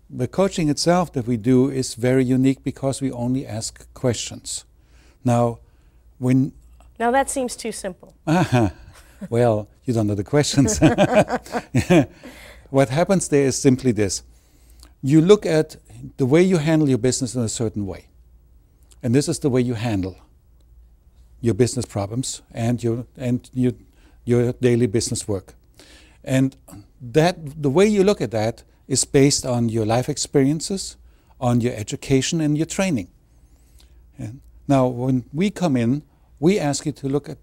the coaching itself that we do is very unique because we only ask questions. Now, Now that seems too simple. Well, you don't know the questions. What happens there is simply this. You look at the way you handle your business in a certain way. And this is the way you handle your business problems and your daily business work. And the way you look at that is based on your life experiences, on your education and your training. And now, when we come in, we ask you to look at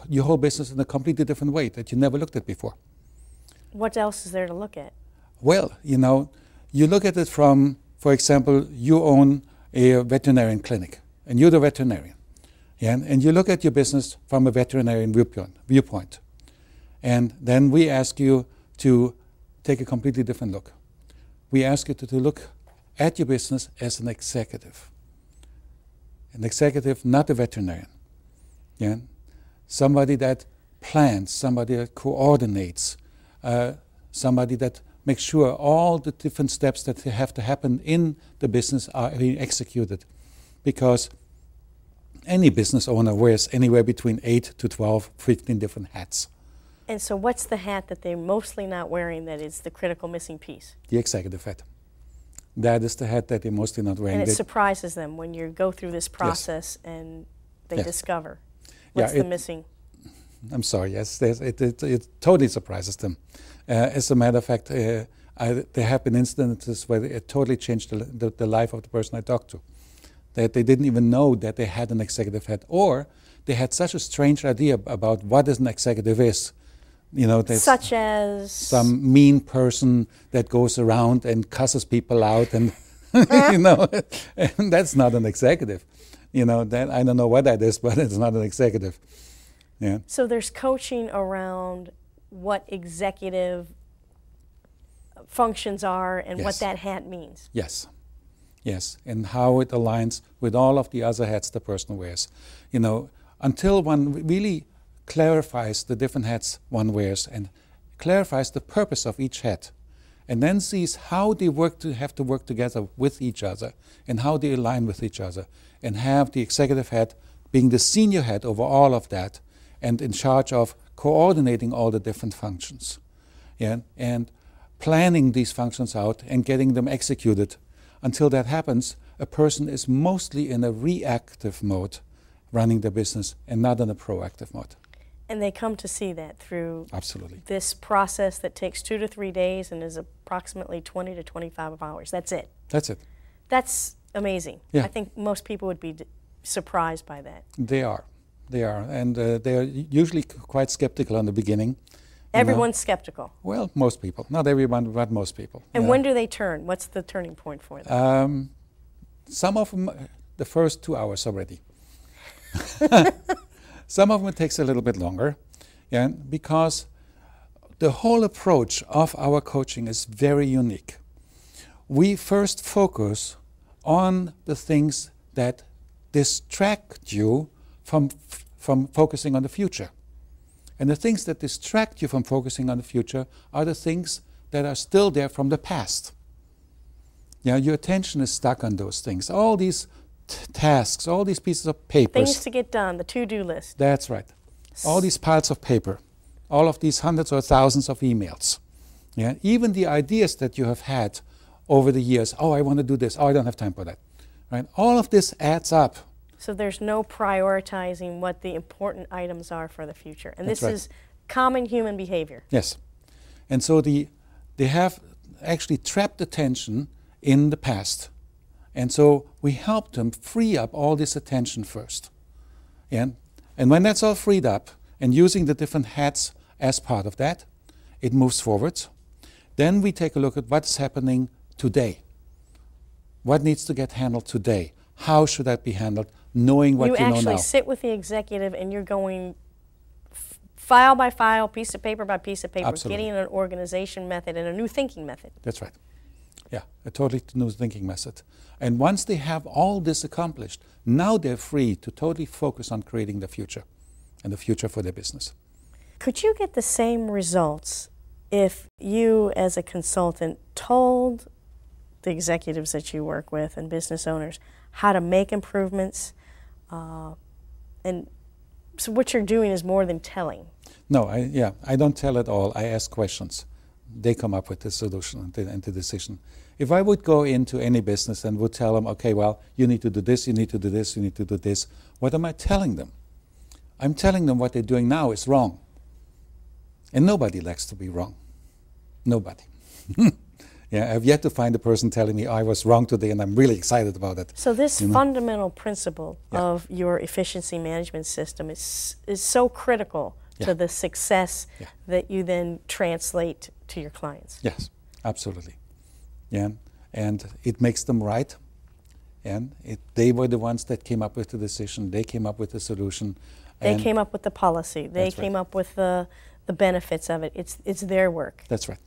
your whole business in a completely different way that you never looked at before. What else is there to look at? Well, you look at it from, for example, you own a veterinarian clinic, and you're the veterinarian. Yeah, and you look at your business from a veterinarian viewpoint. And then we ask you to take a completely different look. We ask you to look at your business as an executive. An executive, not a veterinarian. Yeah? Somebody that plans, somebody that coordinates, somebody that makes sure all the different steps that have to happen in the business are being executed. Because any business owner wears anywhere between 8 to 12, 15 different hats. And so what's the hat that they're mostly not wearing that is the critical missing piece? The executive hat. That is the hat that they're mostly not wearing. And it surprises them when you go through this process, yes, and they, yes, discover what's the missing. I'm sorry, yes, it totally surprises them. As a matter of fact, there have been instances where it totally changed the life of the person I talked to. That they didn't even know that they had an executive hat, or they had such a strange idea about what an executive is. Such as? Some mean person that goes around and cusses people out, and and that's not an executive. That I don't know what that is, but it's not an executive. Yeah. So there's coaching around what executive functions are and, yes, what that hat means. Yes. Yes, and how it aligns with all of the other hats the person wears. Until one really clarifies the different hats one wears and clarifies the purpose of each hat, and then sees how they have to work together with each other and how they align with each other, and have the executive hat being the senior hat over all of that and in charge of coordinating all the different functions, yeah, and planning these functions out and getting them executed. Until that happens, a person is mostly in a reactive mode running the business and not in a proactive mode. And they come to see that through, absolutely, this process that takes 2 to 3 days and is approximately 20 to 25 hours. That's it. That's it. That's amazing. Yeah. I think most people would be surprised by that. They are. And they are usually quite skeptical in the beginning. Everyone's skeptical. Well, most people. Not everyone, but most people. And when do they turn? What's the turning point for them? Some of them, the first 2 hours already. Some of them it takes a little bit longer, yeah, because the whole approach of our coaching is very unique. We first focus on the things that distract you from focusing on the future. And the things that distract you from focusing on the future are the things that are still there from the past. Yeah, your attention is stuck on those things. All these tasks, all these pieces of paper. Things to get done, the to-do list. That's right. All these piles of paper, all of these hundreds or thousands of emails. Yeah, even the ideas that you have had over the years. Oh, I want to do this. Oh, I don't have time for that. Right? All of this adds up. So there's no prioritizing what the important items are for the future. And That's this right. is common human behavior. Yes. And so they have actually trapped attention in the past. And so we help them free up all this attention first. And when that's all freed up, and using the different hats as part of that, it moves forward. Then we take a look at what's happening today. What needs to get handled today? How should that be handled? Knowing what you know now. You actually sit with the executive and you're going file by file, piece of paper by piece of paper, Absolutely. getting an organization method and a new thinking method. That's right. Yeah, a totally new thinking method. And once they have all this accomplished, now they're free to totally focus on creating the future and the future for their business. Could you get the same results if you, as a consultant, told the executives that you work with and business owners how to make improvements. And so what you're doing is more than telling. No, I don't tell at all. I ask questions. They come up with the solution and the decision. If I would go into any business and would tell them, okay, well, you need to do this, you need to do this, you need to do this, what am I telling them? I'm telling them what they're doing now is wrong. And nobody likes to be wrong. Nobody. Yeah, I've yet to find a person telling me I was wrong today and I'm really excited about it. So this fundamental principle of your efficiency management system is so critical to the success that you then translate to your clients. Yes, absolutely. Yeah, and it makes them right. And they were the ones that came up with the decision. They came up with the solution. They came up with the policy. They came up with the benefits of it. It's their work. That's right.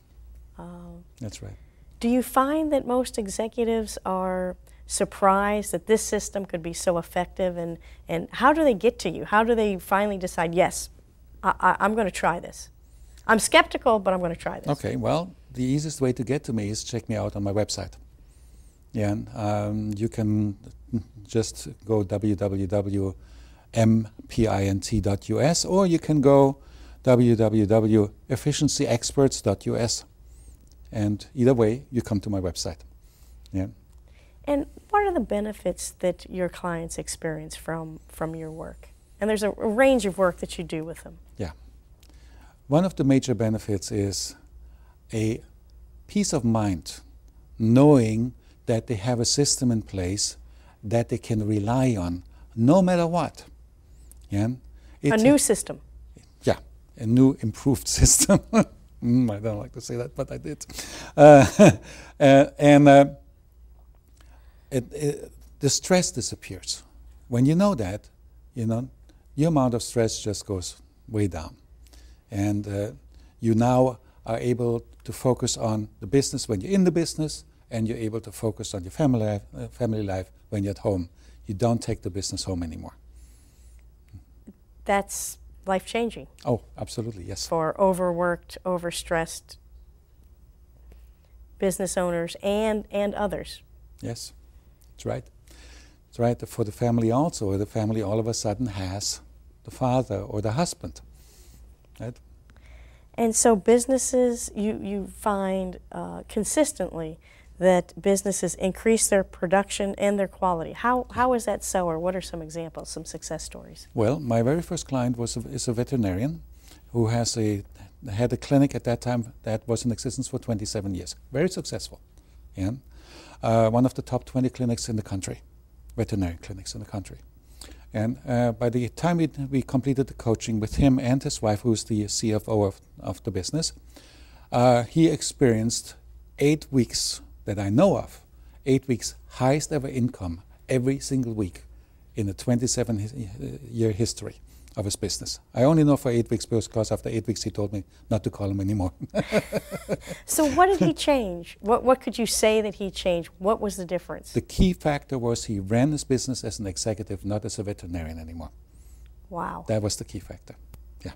That's right. Do you find that most executives are surprised that this system could be so effective, and how do they get to you? How do they finally decide, yes, I'm going to try this? I'm skeptical, but I'm going to try this. Okay, well, the easiest way to get to me is check me out on my website. Yeah, you can just go www.mpint.us, or you can go www.efficiencyexperts.us. And either way, you come to my website. Yeah. And what are the benefits that your clients experience from your work? And there's a range of work that you do with them. Yeah. One of the major benefits is a peace of mind, knowing that they have a system in place that they can rely on no matter what. Yeah. A new system. Yeah, a new improved system. I don't like to say that, but I did. The stress disappears. When you know that, your amount of stress just goes way down. And you now are able to focus on the business when you're in the business, and you're able to focus on your family life when you're at home. You don't take the business home anymore. That's life-changing. Oh, absolutely, yes. For overworked, overstressed business owners and others. Yes, that's right. That's right. For the family also, the family all of a sudden has the father or the husband. Right? And so businesses, you find consistently that businesses increase their production and their quality. How is that so, or what are some examples, some success stories? Well, my very first client is a veterinarian who had a clinic at that time that was in existence for 27 years. Very successful. Yeah? One of the top 20 clinics in the country, veterinary clinics in the country. And by the time we completed the coaching with him and his wife, who's the CFO of the business, he experienced 8 weeks that I know of, 8 weeks highest ever income every single week in the 27-year history of his business. I only know for 8 weeks because after 8 weeks he told me not to call him anymore. So what did he change? What could you say that he changed? What was the difference? The key factor was he ran his business as an executive, not as a veterinarian anymore. Wow. That was the key factor. Yeah.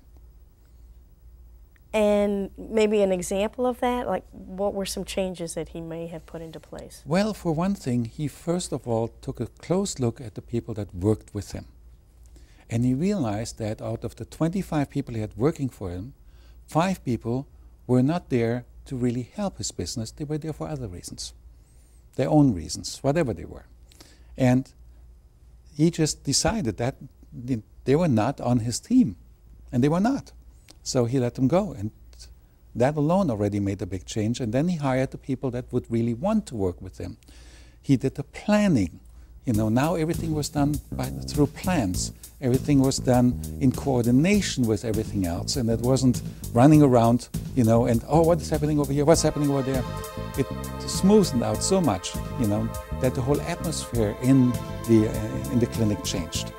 And maybe an example of that? Like, what were some changes that he may have put into place? Well, for one thing, he first of all took a close look at the people that worked with him. And he realized that out of the 25 people he had working for him, 5 people were not there to really help his business. They were there for other reasons, their own reasons, whatever they were. And he just decided that they were not on his team, and they were not. So he let them go, and that alone already made a big change. And then he hired the people that would really want to work with him. He did the planning. Now everything was done through plans. Everything was done in coordination with everything else, and it wasn't running around, and what is happening over here? What's happening over there? It smoothed out so much, that the whole atmosphere in the clinic changed.